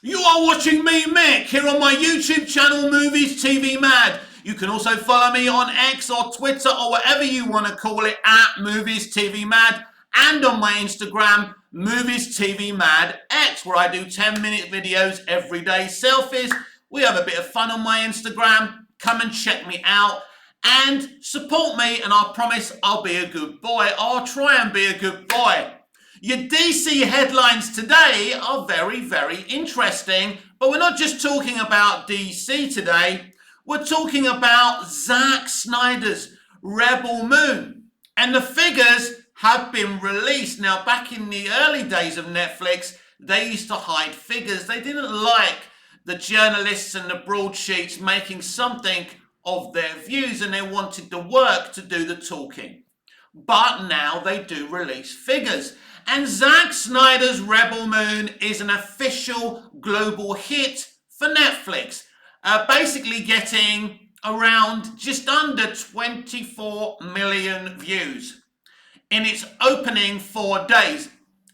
You are watching me, Mick, here on my YouTube channel, Movies TV Mad. You can also follow me on X or Twitter or whatever you want to call it at Movies TV Mad, and on my Instagram, Movies TV Mad X, where I do 10-minute videos every day, selfies. We have a bit of fun on my Instagram. Come and check me out and support me, and I promise I'll be a good boy. I'll try and be a good boy. Your DC headlines today are very, very interesting, but we're not just talking about DC today. We're talking about Zack Snyder's Rebel Moon, and the figures have been released. Now, back in the early days of Netflix, they used to hide figures. They didn't like the journalists and the broadsheets making something of their views, and they wanted the work to do the talking. But now they do release figures. And Zack Snyder's Rebel Moon is an official global hit for Netflix, basically getting around just under 24 million views in its opening 4 days.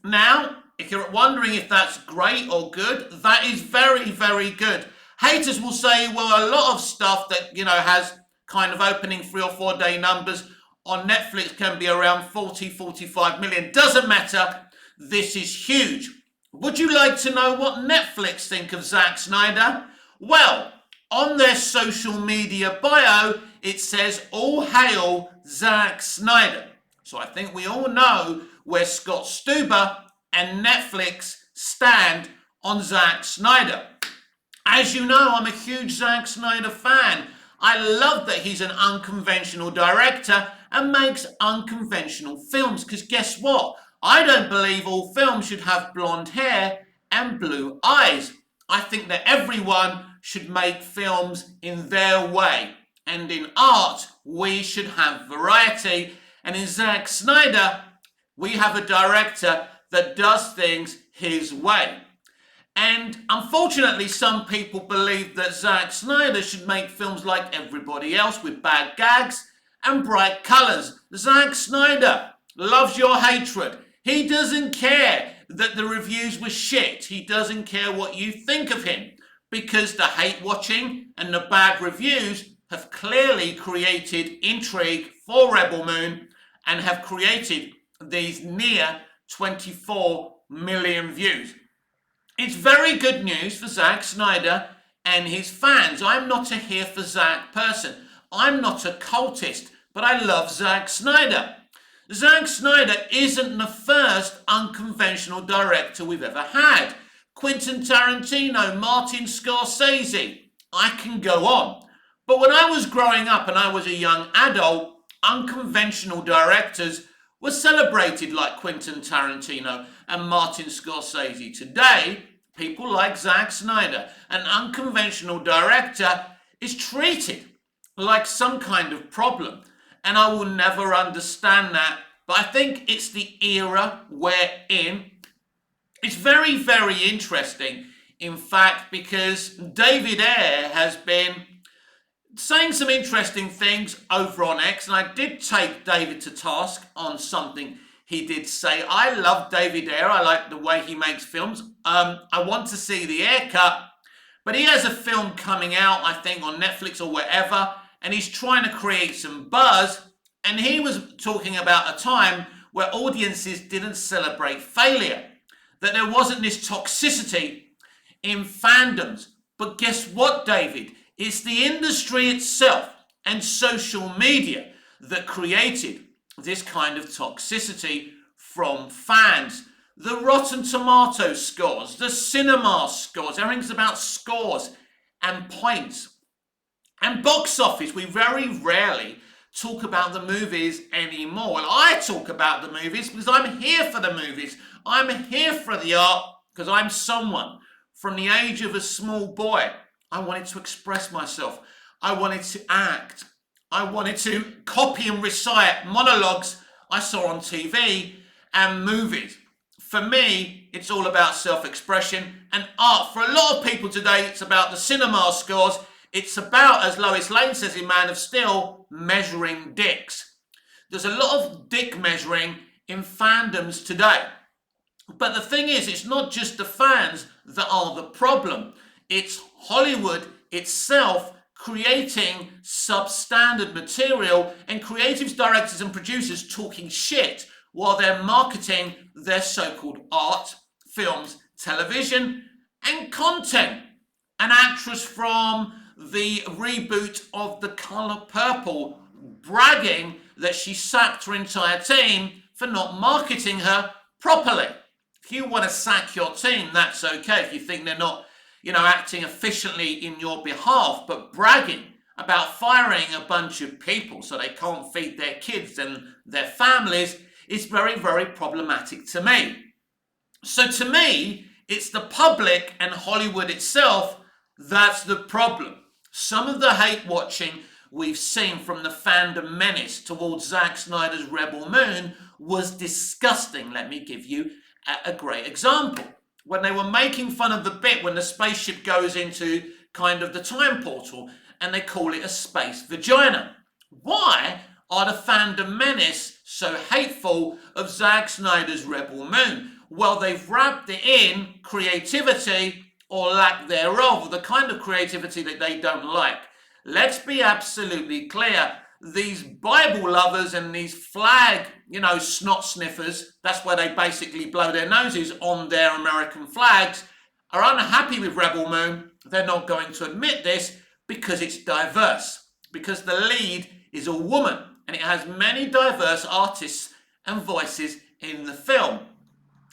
Now, if you're wondering if that's great or good, that is very, very good. Haters will say, well, a lot of stuff that, has kind of opening 3 or 4 day numbers on Netflix can be around 40, 45 million. Doesn't matter. This is huge. Would you like to know what Netflix think of Zack Snyder? Well, on their social media bio, it says, all hail Zack Snyder. So I think we all know where Scott Stuber and Netflix stand on Zack Snyder. As you know, I'm a huge Zack Snyder fan. I love that he's an unconventional director and makes unconventional films, because guess what? I don't believe all films should have blonde hair and blue eyes. I think that everyone should make films in their way. And in art, we should have variety. And in Zack Snyder, we have a director that does things his way. And unfortunately, some people believe that Zack Snyder should make films like everybody else with bad gags and bright colours. Zack Snyder loves your hatred. He doesn't care that the reviews were shit. He doesn't care what you think of him, because the hate watching and the bad reviews have clearly created intrigue for Rebel Moon and have created these near 24 million views. It's very good news for Zack Snyder and his fans. I'm not a here for Zack person. I'm not a cultist, but I love Zack Snyder. Zack Snyder isn't the first unconventional director we've ever had. Quentin Tarantino, Martin Scorsese, I can go on. But when I was growing up and I was a young adult, unconventional directors were celebrated like Quentin Tarantino and Martin Scorsese. Today, people like Zack Snyder, an unconventional director, is treated like some kind of problem. And I will never understand that. But I think it's the era we're in. It's very, very interesting, in fact, because David Ayer has been saying some interesting things over on X, and I did take David to task on something he did say. I love David Ayer. I like the way he makes films. I want to see the Ayer cut, but he has a film coming out, I think, on Netflix or wherever, and he's trying to create some buzz, and he was talking about a time where audiences didn't celebrate failure, that there wasn't this toxicity in fandoms. But guess what, David? It's the industry itself and social media that created this kind of toxicity from fans. The Rotten Tomatoes scores, the cinema scores, everything's about scores and points. And box office, we very rarely talk about the movies anymore. Well, I talk about the movies because I'm here for the movies. I'm here for the art because I'm someone from the age of a small boy. I wanted to express myself. I wanted to act. I wanted to copy and recite monologues I saw on TV and movies. For me, it's all about self-expression and art. For a lot of people today, it's about the cinema scores. It's about, as Lois Lane says in Man of Steel, measuring dicks. There's a lot of dick measuring in fandoms today. But the thing is, it's not just the fans that are the problem. It's Hollywood itself creating substandard material and creatives, directors, and producers talking shit while they're marketing their so-called art, films, television, and content. An actress from the reboot of The Colour Purple bragging that she sacked her entire team for not marketing her properly. If you want to sack your team, that's okay. If you think they're not, acting efficiently in your behalf, but bragging about firing a bunch of people so they can't feed their kids and their families is very, very problematic to me. So to me, it's the public and Hollywood itself that's the problem. Some of the hate watching we've seen from the fandom menace towards Zack Snyder's Rebel Moon was disgusting. Let me give you a great example. When they were making fun of the bit when the spaceship goes into kind of the time portal and they call it a space vagina. Why are the fandom menace so hateful of Zack Snyder's Rebel Moon? Well, they've wrapped it in creativity or lack thereof, or the kind of creativity that they don't like. Let's be absolutely clear. These Bible lovers and these flag, snot sniffers, that's where they basically blow their noses on their American flags, are unhappy with Rebel Moon. They're not going to admit this because it's diverse, because the lead is a woman and it has many diverse artists and voices in the film.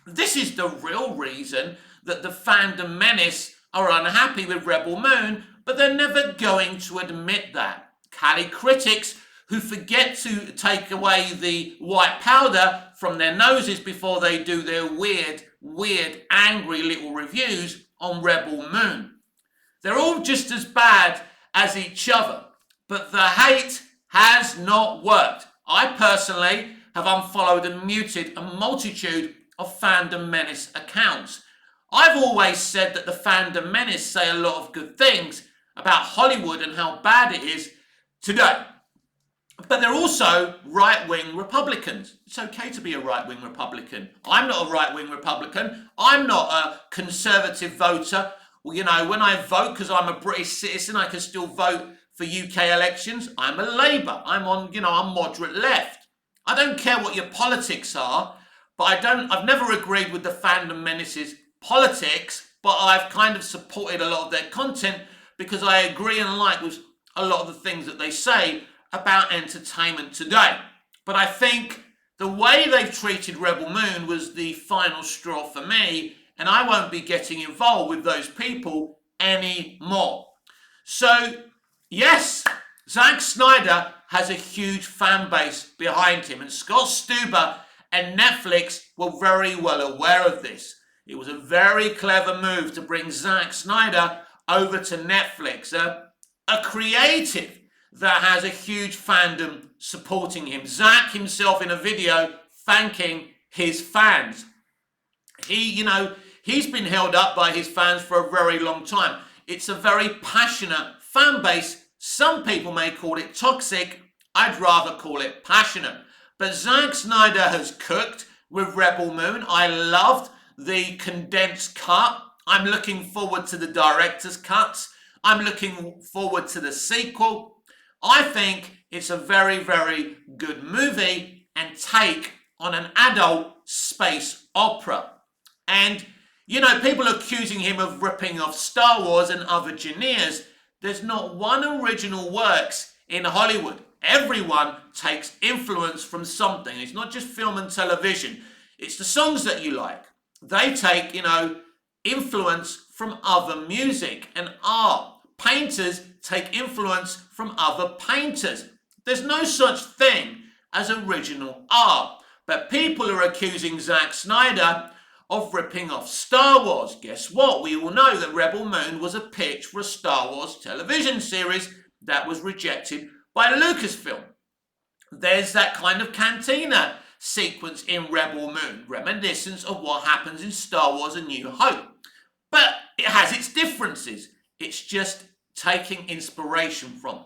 This is the real reason that the fandom menace are unhappy with Rebel Moon, but they're never going to admit that. Cali critics who forget to take away the white powder from their noses before they do their weird, angry little reviews on Rebel Moon. They're all just as bad as each other, but the hate has not worked. I personally have unfollowed and muted a multitude of fandom menace accounts. I've always said that the fandom menace say a lot of good things about Hollywood and how bad it is today. But they're also right-wing Republicans. It's okay to be a right-wing Republican. I'm not a right-wing Republican. I'm not a conservative voter. Well, when I vote, because I'm a British citizen, I can still vote for UK elections. I'm a Labour. I'm moderate left. I don't care what your politics are, but I've never agreed with the fandom menace's politics, but I've kind of supported a lot of their content because I agree and like with a lot of the things that they say about entertainment today. But I think the way they've treated Rebel Moon was the final straw for me, and I won't be getting involved with those people anymore. So, yes, Zack Snyder has a huge fan base behind him, and Scott Stuber and Netflix were very well aware of this. It was a very clever move to bring Zack Snyder over to Netflix, a creative that has a huge fandom supporting him. Zack himself in a video thanking his fans. He's been held up by his fans for a very long time. It's a very passionate fan base. Some people may call it toxic. I'd rather call it passionate. But Zack Snyder has cooked with Rebel Moon. I loved the condensed cut. I'm looking forward to the director's cuts. I'm looking forward to the sequel. I think it's a very, very good movie and take on an adult space opera. And, people accusing him of ripping off Star Wars and other genres. There's not one original works in Hollywood. Everyone takes influence from something. It's not just film and television. It's the songs that you like. They take, influence from other music and art. Painters take influence from other painters. There's no such thing as original art. But people are accusing Zack Snyder of ripping off Star Wars. Guess what? We all know that Rebel Moon was a pitch for a Star Wars television series that was rejected by Lucasfilm. There's that kind of cantina sequence in Rebel Moon, reminiscence of what happens in Star Wars A New Hope. But it has its differences. It's just taking inspiration from.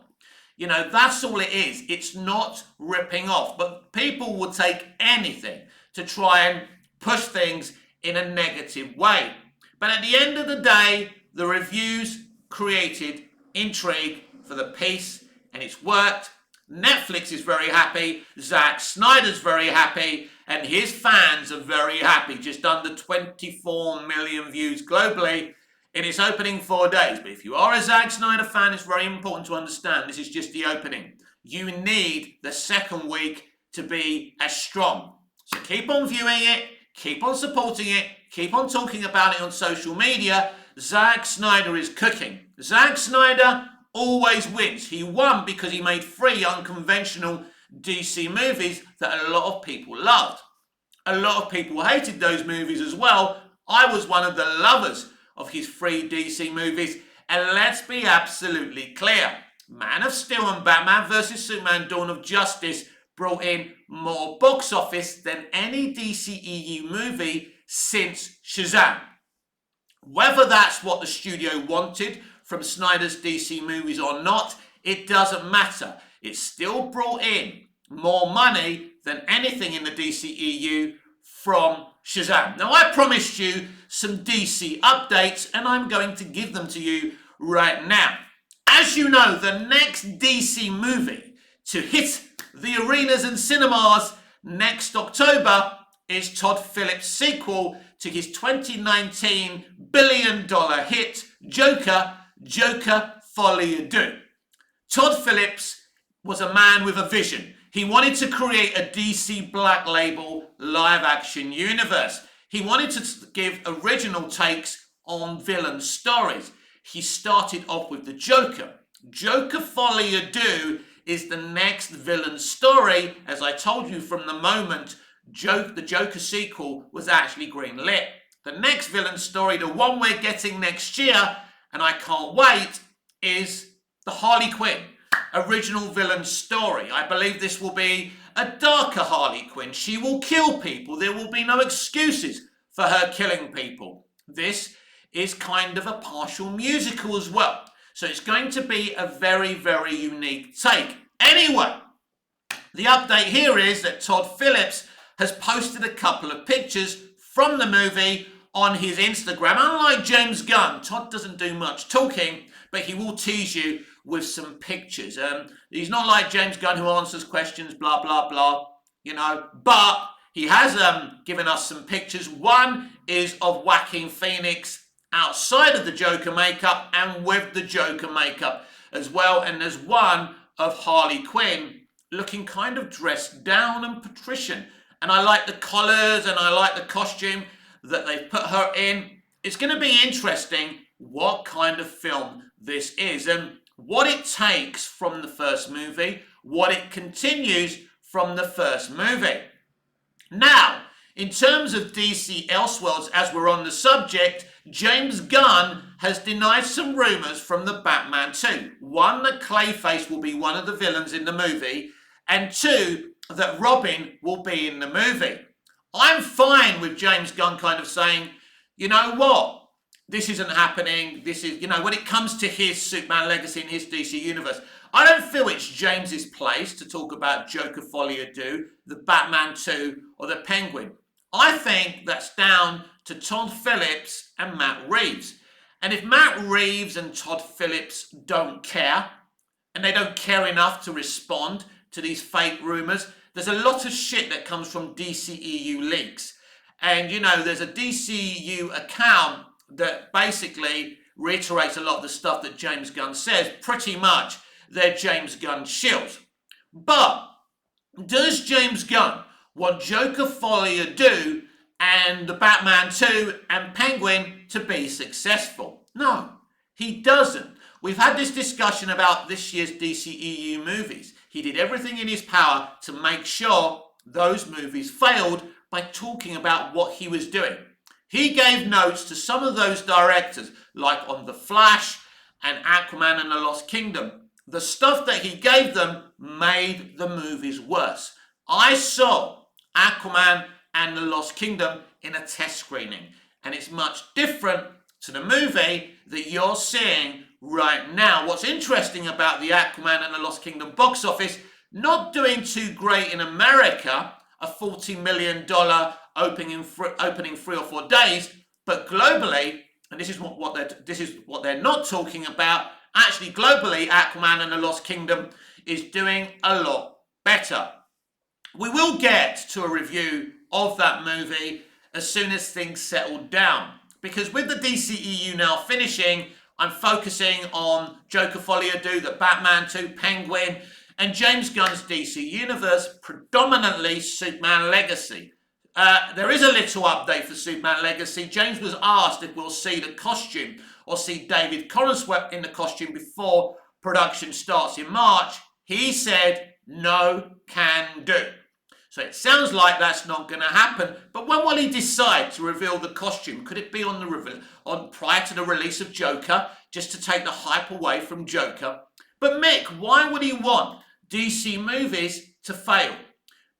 That's all it is. It's not ripping off. But people will take anything to try and push things in a negative way. But at the end of the day, the reviews created intrigue for the piece, and it's worked. Netflix is very happy, Zack Snyder's very happy, and his fans are very happy. Just under 24 million views globally in its opening 4 days. But if you are a Zack Snyder fan, it's very important to understand this is just the opening. You need the second week to be as strong. So keep on viewing it, keep on supporting it, keep on talking about it on social media. Zack Snyder is cooking. Zack Snyder always wins. He won because he made 3 unconventional DC movies that a lot of people loved. A lot of people hated those movies as well. I was one of the lovers of his 3 DC movies. And let's be absolutely clear. Man of Steel and Batman vs Superman Dawn of Justice brought in more box office than any DCEU movie since Shazam. Whether that's what the studio wanted from Snyder's DC movies or not, it doesn't matter. It still brought in more money than anything in the DCEU from Shazam. Now, I promised you some DC updates, and I'm going to give them to you right now. As you know, the next DC movie to hit the arenas and cinemas next October is Todd Phillips' sequel to his 2019 billion-dollar hit, Joker, Folly Do. Todd Phillips was a man with a vision. He wanted to create a DC Black Label live-action universe. He wanted to give original takes on villain stories. He started off with the Joker. Joker Folly Do is the next villain story, as I told you from the moment the Joker sequel was actually greenlit. The next villain story, the one we're getting next year, and I can't wait, is the Harley Quinn original villain story. I believe this will be a darker Harley Quinn. She will kill people. There will be no excuses for her killing people. This is kind of a partial musical as well. So it's going to be a very, very unique take. Anyway, the update here is that Todd Phillips has posted a couple of pictures from the movie on his Instagram. Unlike James Gunn, Todd doesn't do much talking, but he will tease you with some pictures. He's not like James Gunn who answers questions, blah, blah, blah, but he has given us some pictures. One is of Joaquin Phoenix outside of the Joker makeup and with the Joker makeup as well. And there's one of Harley Quinn looking kind of dressed down and patrician. And I like the collars and I like the costume that they've put her in. It's going to be interesting what kind of film this is and what it takes from the first movie, what it continues from the first movie. Now, in terms of DC Elseworlds, as we're on the subject, James Gunn has denied some rumours from the Batman 2. One, that Clayface will be one of the villains in the movie, and 2, that Robin will be in the movie. I'm fine with James Gunn kind of saying, you know what? This isn't happening. This is, when it comes to his Superman legacy in his DC universe, I don't feel it's James's place to talk about Joker Folly Do, the Batman 2, or the Penguin. I think that's down to Todd Phillips and Matt Reeves. And if Matt Reeves and Todd Phillips don't care, and they don't care enough to respond to these fake rumours, there's a lot of shit that comes from DCEU leaks. And, there's a DCEU account that basically reiterates a lot of the stuff that James Gunn says. Pretty much, they're James Gunn shills. But does James Gunn want Joker Folly Do and the Batman 2 and Penguin to be successful? No, he doesn't. We've had this discussion about this year's DCEU movies. He did everything in his power to make sure those movies failed by talking about what he was doing. He gave notes to some of those directors, like on The Flash and Aquaman and the Lost Kingdom. The stuff that he gave them made the movies worse. I saw Aquaman and the Lost Kingdom in a test screening, and it's much different to the movie that you're seeing right now. What's interesting about the Aquaman and the Lost Kingdom box office, not doing too great in America. a $40 million opening 3 or 4 days, but globally, and this is what they're not talking about, actually globally, Aquaman and the Lost Kingdom is doing a lot better. We will get to a review of that movie as soon as things settle down, because with the DCEU now finishing, I'm focusing on Joker Folie à Deux, the Batman 2, Penguin, and James Gunn's DC Universe, predominantly Superman Legacy. There is a little update for Superman Legacy. James was asked if we'll see the costume or see David Corenswet in the costume before production starts in March. He said, no can do. So it sounds like that's not going to happen. But when will he decide to reveal the costume? Could it be prior to the release of Joker, just to take the hype away from Joker? But Mick, why would he want DC movies to fail?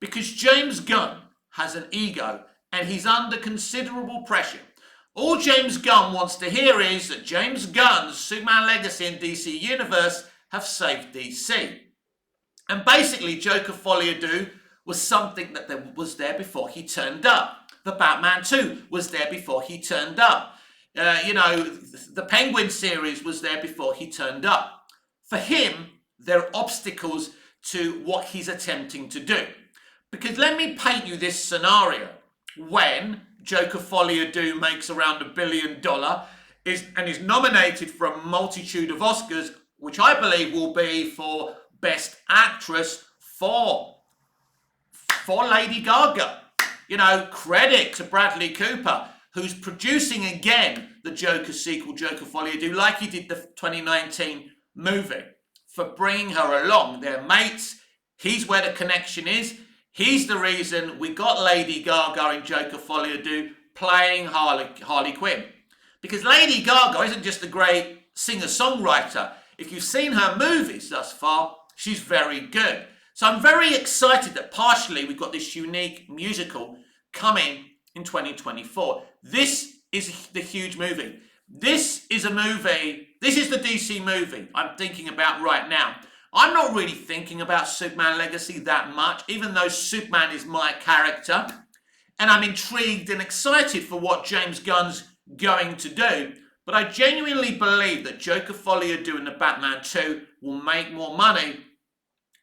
Because James Gunn has an ego and he's under considerable pressure. All James Gunn wants to hear is that James Gunn's Superman Legacy and DC Universe have saved DC. And basically, Joker Folie à Deux was something that was there before he turned up. The Batman 2 was there before he turned up. The Penguin series was there before he turned up. For him, there are obstacles to what he's attempting to do. Because let me paint you this scenario. When Joker Folie à Deux makes around $1 billion and is nominated for a multitude of Oscars, which I believe will be for Best Actress for Lady Gaga. Credit to Bradley Cooper, who's producing again the Joker sequel, Joker Folie à Deux, like he did the 2019 movie, for bringing her along. They're mates. He's where the connection is. He's the reason we got Lady Gaga in Joker Folie à Deux playing Harley Quinn. Because Lady Gaga isn't just a great singer-songwriter. If you've seen her movies thus far, she's very good. So I'm very excited that partially we've got this unique musical coming in 2024. This is the huge movie. This is the DC movie I'm thinking about right now. I'm not really thinking about Superman Legacy that much, even though Superman is my character. And I'm intrigued and excited for what James Gunn's going to do. But I genuinely believe that Joker Folie à Deux and the Batman 2 will make more money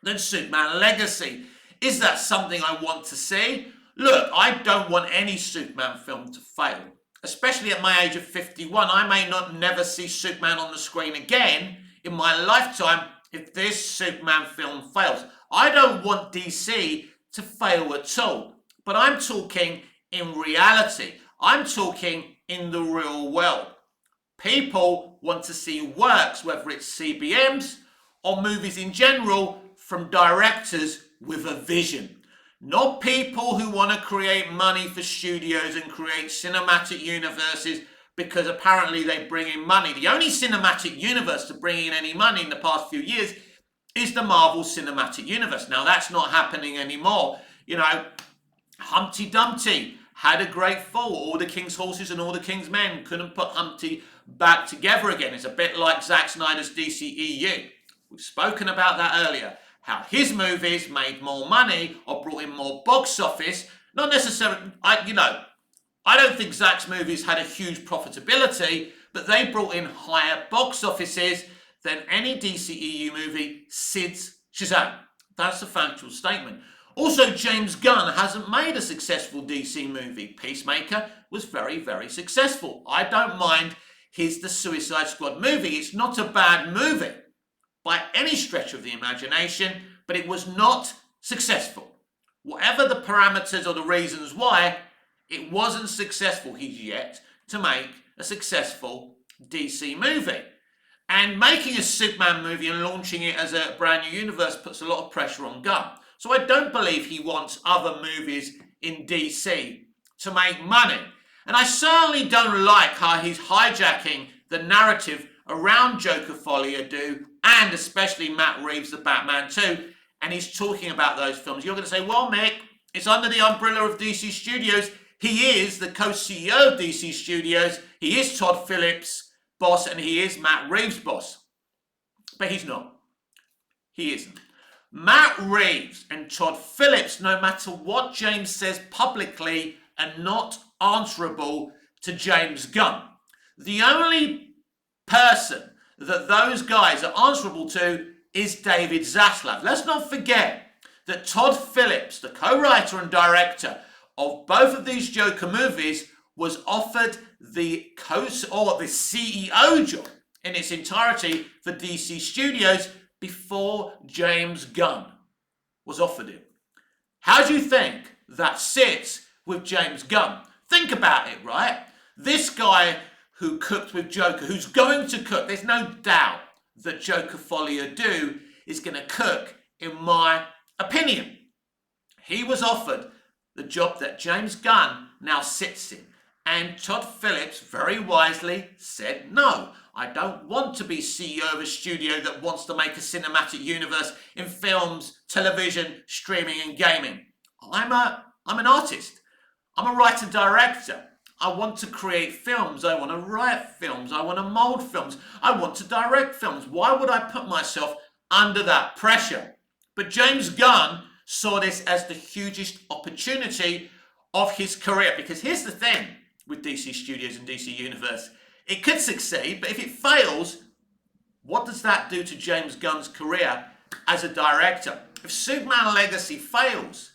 than Superman Legacy. Is that something I want to see? Look, I don't want any Superman film to fail. Especially at my age of 51, I may never see Superman on the screen again in my lifetime if this Superman film fails. I don't want DC to fail at all. But I'm talking in reality. I'm talking in the real world. People want to see works, whether it's CBMs or movies in general, from directors with a vision. Not people who want to create money for studios and create cinematic universes because apparently they bring in money. The only cinematic universe to bring in any money in the past few years is the Marvel Cinematic Universe. Now that's not happening anymore. Humpty Dumpty had a great fall. All the King's Horses and all the King's Men couldn't put Humpty back together again. It's a bit like Zack Snyder's DCEU. We've spoken about that earlier. How his movies made more money or brought in more box office. Not necessarily, I don't think Zack's movies had a huge profitability, but they brought in higher box offices than any DCEU movie since Shazam. That's a factual statement. Also, James Gunn hasn't made a successful DC movie. Peacemaker was very, very successful. I don't mind The Suicide Squad movie. It's not a bad movie by any stretch of the imagination, but it was not successful. Whatever the parameters or the reasons why, it wasn't successful. He's yet to make a successful DC movie. And making a Superman movie and launching it as a brand new universe puts a lot of pressure on Gunn. So I don't believe he wants other movies in DC to make money. And I certainly don't like how he's hijacking the narrative around Joker Folie à Deux and especially Matt Reeves' The Batman 2. And he's talking about those films. You're going to say, well, Mick, it's under the umbrella of DC Studios. He is the co-CEO of DC Studios. He is Todd Phillips' boss and he is Matt Reeves' boss. But he's not. He isn't. Matt Reeves and Todd Phillips, no matter what James says publicly, are not answerable to James Gunn. The only person that those guys are answerable to is David Zaslav. Let's not forget that Todd Phillips, the co-writer and director of both of these Joker movies, was offered the CEO job in its entirety for DC Studios before James Gunn was offered it. How do you think that sits with James Gunn? Think about it, right? This guy who cooked with Joker, who's going to cook, there's no doubt that Joker Folie à Deux is going to cook, in my opinion. He was offered the job that James Gunn now sits in. And Todd Phillips very wisely said, no, I don't want to be CEO of a studio that wants to make a cinematic universe in films, television, streaming and gaming. I'm an artist. I'm a writer-director. I want to create films. I want to write films. I want to mold films. I want to direct films. Why would I put myself under that pressure? But James Gunn saw this as the hugest opportunity of his career. Because here's the thing with DC Studios and DC Universe. It could succeed, but if it fails, what does that do to James Gunn's career as a director? If Superman Legacy fails,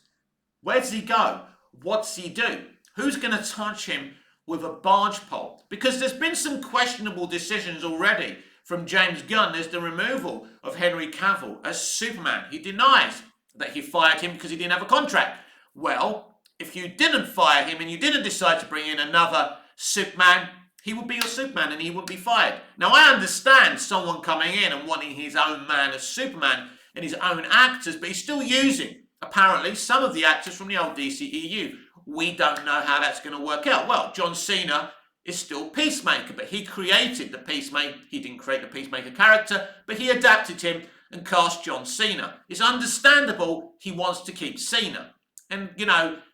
where does he go? What's he do? Who's going to touch him with a barge pole? Because there's been some questionable decisions already from James Gunn. There's the removal of Henry Cavill as Superman. He denies that he fired him because he didn't have a contract. Well, if you didn't fire him and you didn't decide to bring in another Superman, he would be your Superman and he would be fired. Now, I understand someone coming in and wanting his own man as Superman and his own actors, but he's still using, apparently, some of the actors from the old DCEU. We don't know how that's going to work out. Well, John Cena is still Peacemaker, but he created the Peacemaker. He didn't create the Peacemaker character, but he adapted him and cast John Cena. It's understandable he wants to keep Cena. And,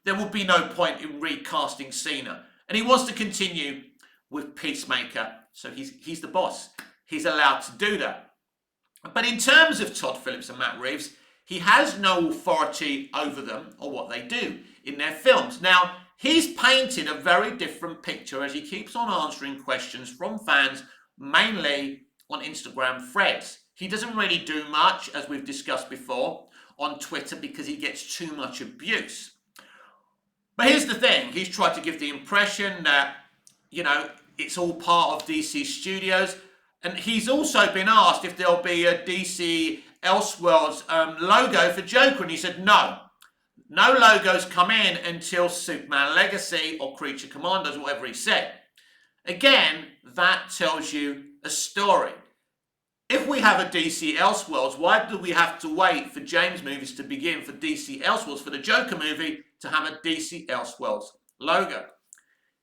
there would be no point in recasting Cena. And he wants to continue with Peacemaker. So he's the boss. He's allowed to do that. But in terms of Todd Phillips and Matt Reeves, he has no authority over them or what they do in their films. Now, he's painted a very different picture as he keeps on answering questions from fans, mainly on Instagram threads. He doesn't really do much, as we've discussed before, on Twitter because he gets too much abuse. But here's the thing. He's tried to give the impression that, it's all part of DC Studios. And he's also been asked if there'll be a DC Elseworlds logo for Joker. And he said, no logos come in until Superman Legacy or Creature Commandos, whatever he said. Again, that tells you a story. If we have a DC Elseworlds, why do we have to wait for James movies to begin for DC Elseworlds, for the Joker movie, to have a DC Elseworlds logo?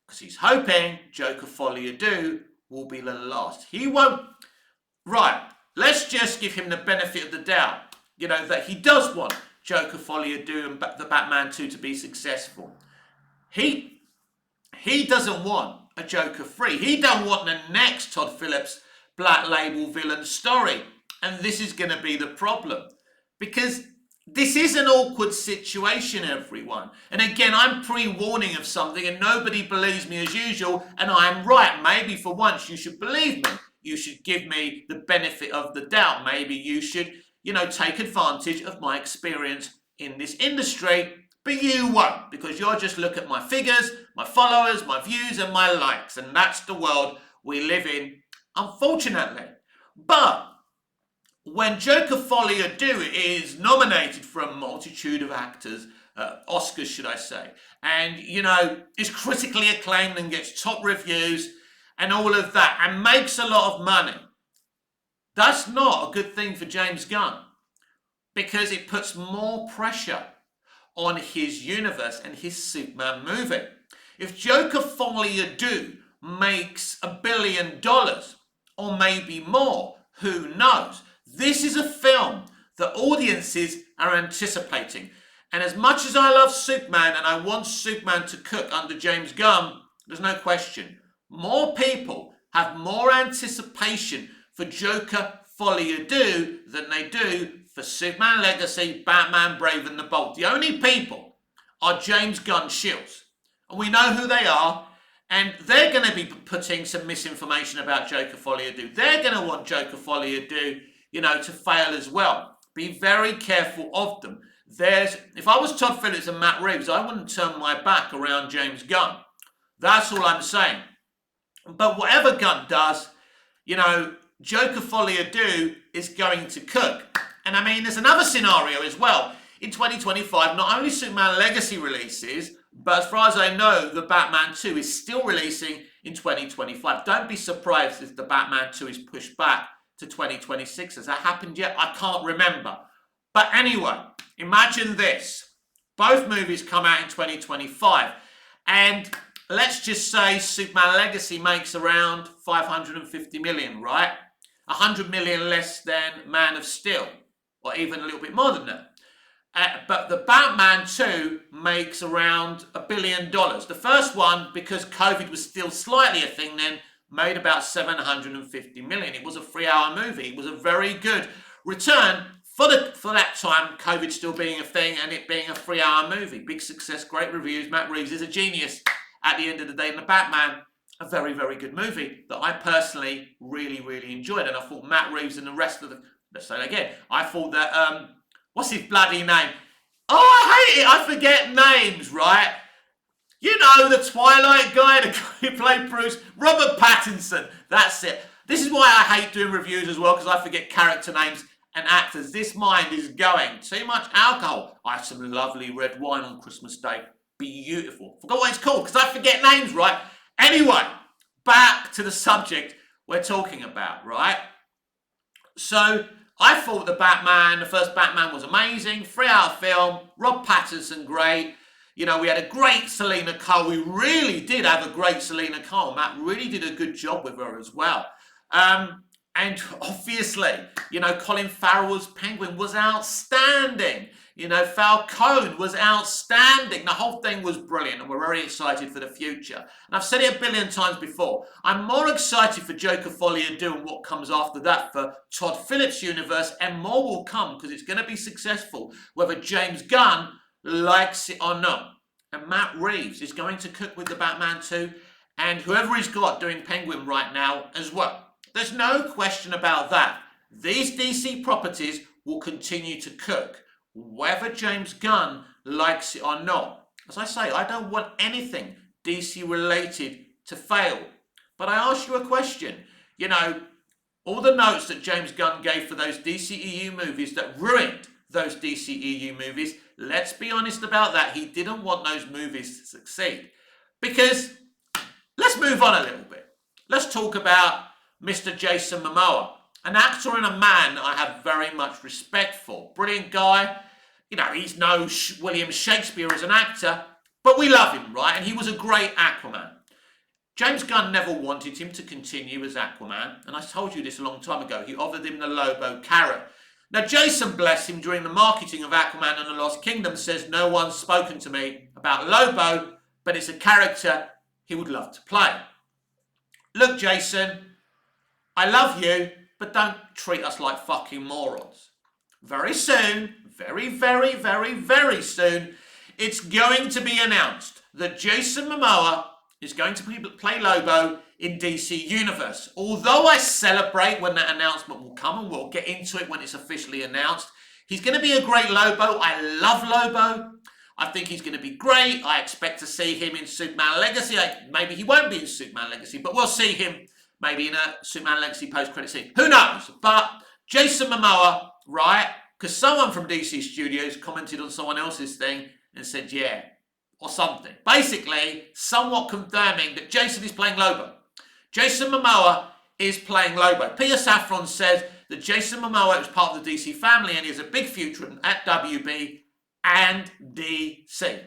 Because he's hoping Joker Folie à Deux will be the last. He won't. Right, let's just give him the benefit of the doubt, that he does want Joker Folie à Deux and the Batman 2 to be successful. He doesn't want a Joker 3. He don't want the next Todd Phillips Black Label villain story. And this is going to be the problem. Because this is an awkward situation, everyone. And again, I'm pre-warning of something and nobody believes me as usual. And I am right. Maybe for once you should believe me. You should give me the benefit of the doubt. Maybe you should, take advantage of my experience in this industry. But you won't, because you'll just look at my figures, my followers, my views and my likes. And that's the world we live in, unfortunately. But when Joker Folie à Deux is nominated for a multitude of actors, Oscars should I say, and, is critically acclaimed and gets top reviews and all of that and makes a lot of money, that's not a good thing for James Gunn because it puts more pressure on his universe and his Superman movie. If Joker Folie à Deux makes $1 billion or maybe more, who knows? This is a film that audiences are anticipating. And as much as I love Superman and I want Superman to cook under James Gunn, there's no question. More people have more anticipation for Joker follow-you-do than they do for Superman Legacy, Batman, Brave and the Bold. The only people are James Gunn shills. And we know who they are. And they're going to be putting some misinformation about Joker follow-you-do. They're going to want Joker follow-you-do, to fail as well. Be very careful of them. If I was Todd Phillips and Matt Reeves, I wouldn't turn my back around James Gunn. That's all I'm saying. But whatever Gunn does, Joker follow-you-do is going to cook. And I mean, there's another scenario as well. In 2025, not only Superman Legacy releases, but as far as I know, the Batman 2 is still releasing in 2025. Don't be surprised if the Batman 2 is pushed back to 2026. Has that happened yet? I can't remember. But anyway, imagine this. Both movies come out in 2025. And let's just say Superman Legacy makes around 550 million, right? 100 million less than Man of Steel, or even a little bit more than that. But the Batman 2 makes around $1 billion. The first one, because COVID was still slightly a thing then, made about 750 million. It was a 3-hour movie. It was a very good return for that time, COVID still being a thing and it being a 3-hour movie. Big success, great reviews. Matt Reeves is a genius at the end of the day. And the Batman, a very, very good movie that I personally really, really enjoyed. And I thought Matt Reeves and the rest of the... Let's say it again. I thought that... what's his bloody name? Oh, I hate it. I forget names, right? The Twilight guy, the guy who played Bruce. Robert Pattinson. That's it. This is why I hate doing reviews as well, because I forget character names and actors. This mind is going. Too much alcohol. I had some lovely red wine on Christmas Day. Beautiful. Forgot what it's called, because I forget names, right? Anyway, back to the subject we're talking about, right? So... I thought the first Batman was amazing, 3-hour film, Rob Pattinson great, we had a great Selena Cole, we really did have a great Selena Cole, Matt really did a good job with her as well. And obviously, Colin Farrell's Penguin was outstanding, Falcone was outstanding, the whole thing was brilliant and we're very excited for the future. And I've said it a billion times before, I'm more excited for Joker follow-you-do and what comes after that for Todd Phillips' universe, and more will come because it's going to be successful whether James Gunn likes it or not. And Matt Reeves is going to cook with the Batman 2 and whoever he's got doing Penguin right now as well. There's no question about that. These DC properties will continue to cook, whether James Gunn likes it or not. As I say, I don't want anything DC related to fail. But I ask you a question. All the notes that James Gunn gave for those DCEU movies that ruined those DCEU movies, let's be honest about that. He didn't want those movies to succeed. Because, let's move on a little bit. Let's talk about Mr. Jason Momoa, an actor and a man I have very much respect for. Brilliant guy. He's no William Shakespeare as an actor, but we love him, right? And he was a great Aquaman. James Gunn never wanted him to continue as Aquaman, and I told you this a long time ago. He offered him the Lobo carrot. Now, Jason, bless him, during the marketing of Aquaman and the Lost Kingdom, says no one's spoken to me about Lobo, but it's a character he would love to play. Look, Jason, I love you, but don't treat us like fucking morons. Very soon, very, very, very, very soon, it's going to be announced that Jason Momoa is going to play Lobo in DC Universe. Although I celebrate when that announcement will come, and we'll get into it when it's officially announced, he's going to be a great Lobo. I love Lobo. I think he's going to be great. I expect to see him in Superman Legacy. Maybe he won't be in Superman Legacy, but we'll see him maybe in a Superman Legacy post-credit scene. Who knows? But Jason Momoa, right? Because someone from DC Studios commented on someone else's thing and said, yeah, or something. Basically, somewhat confirming that Jason is playing Lobo. Jason Momoa is playing Lobo. Peter Safran says that Jason Momoa is part of the DC family and he has a big future at WB and DC.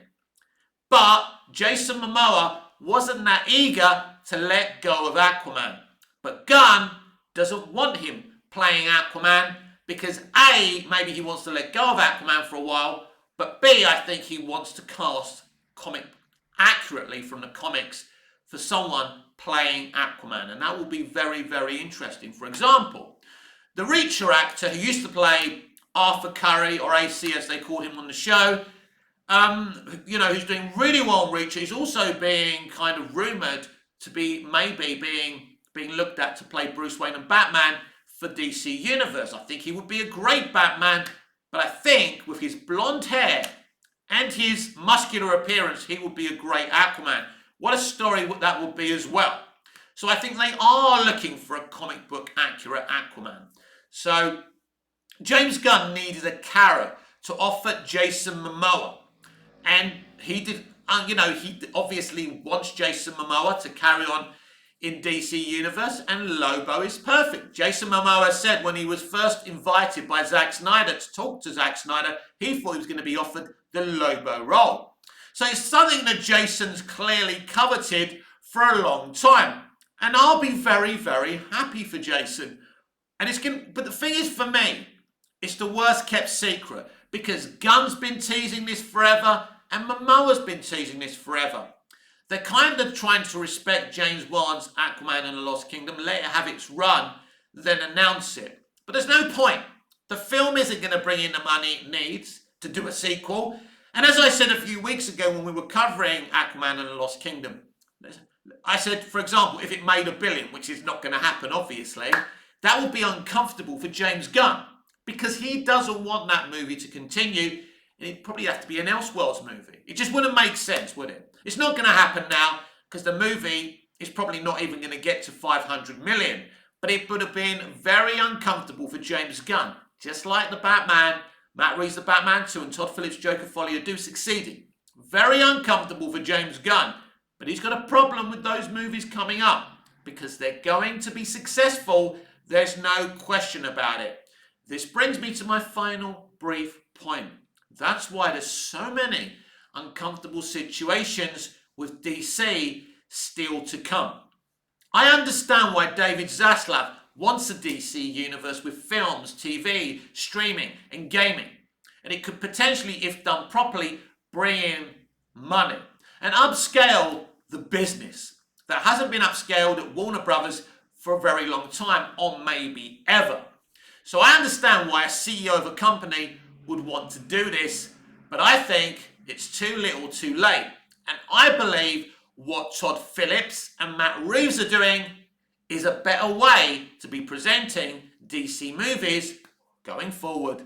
But Jason Momoa wasn't that eager to let go of Aquaman. But Gunn doesn't want him playing Aquaman because A, maybe he wants to let go of Aquaman for a while, but B, I think he wants to cast comic accurately from the comics for someone playing Aquaman. And that will be very, very interesting. For example, The Reacher actor who used to play Arthur Curry, or AC as they called him on the show, who's doing really well on Reacher. He's also being kind of rumoured to be maybe being looked at to play Bruce Wayne and Batman for DC Universe. I think he would be a great Batman, but I think with his blonde hair and his muscular appearance, he would be a great Aquaman. What a story that would be as well. So I think they are looking for a comic book accurate Aquaman. So James Gunn needed a carrot to offer Jason Momoa. And he did, he obviously wants Jason Momoa to carry on in DC Universe, and Lobo is perfect. Jason Momoa said when he was first invited by Zack Snyder to talk to Zack Snyder, he thought he was going to be offered the Lobo role. So it's something that Jason's clearly coveted for a long time. And I'll be very, very happy for Jason. But the thing is, for me, it's the worst kept secret, because Gunn's been teasing this forever and Momoa's been teasing this forever. They're kind of trying to respect James Wan's Aquaman and the Lost Kingdom, let it have its run, then announce it. But there's no point. The film isn't going to bring in the money it needs to do a sequel. And as I said a few weeks ago when we were covering Aquaman and the Lost Kingdom, I said, for example, if it made $1 billion, which is not going to happen, obviously, that would be uncomfortable for James Gunn, because he doesn't want that movie to continue, and it'd probably have to be an Elseworlds movie. It just wouldn't make sense, would it? It's not going to happen now, because the movie is probably not even going to get to 500 million, but it would have been very uncomfortable for James Gunn, just like the Batman, Matt Reeves' The Batman 2 and Todd Phillips' Joker Folie do succeeding. Very uncomfortable for James Gunn, but he's got a problem with those movies coming up, because they're going to be successful. There's no question about it. This brings me to my final brief point. That's why there's so many uncomfortable situations with DC still to come. I understand why David Zaslav wants a DC universe with films, TV, streaming, and gaming. And it could potentially, if done properly, bring in money and upscale the business that hasn't been upscaled at Warner Brothers for a very long time, or maybe ever. So I understand why a CEO of a company would want to do this, but I think it's too little too late. And I believe what Todd Phillips and Matt Reeves are doing is a better way to be presenting DC movies going forward.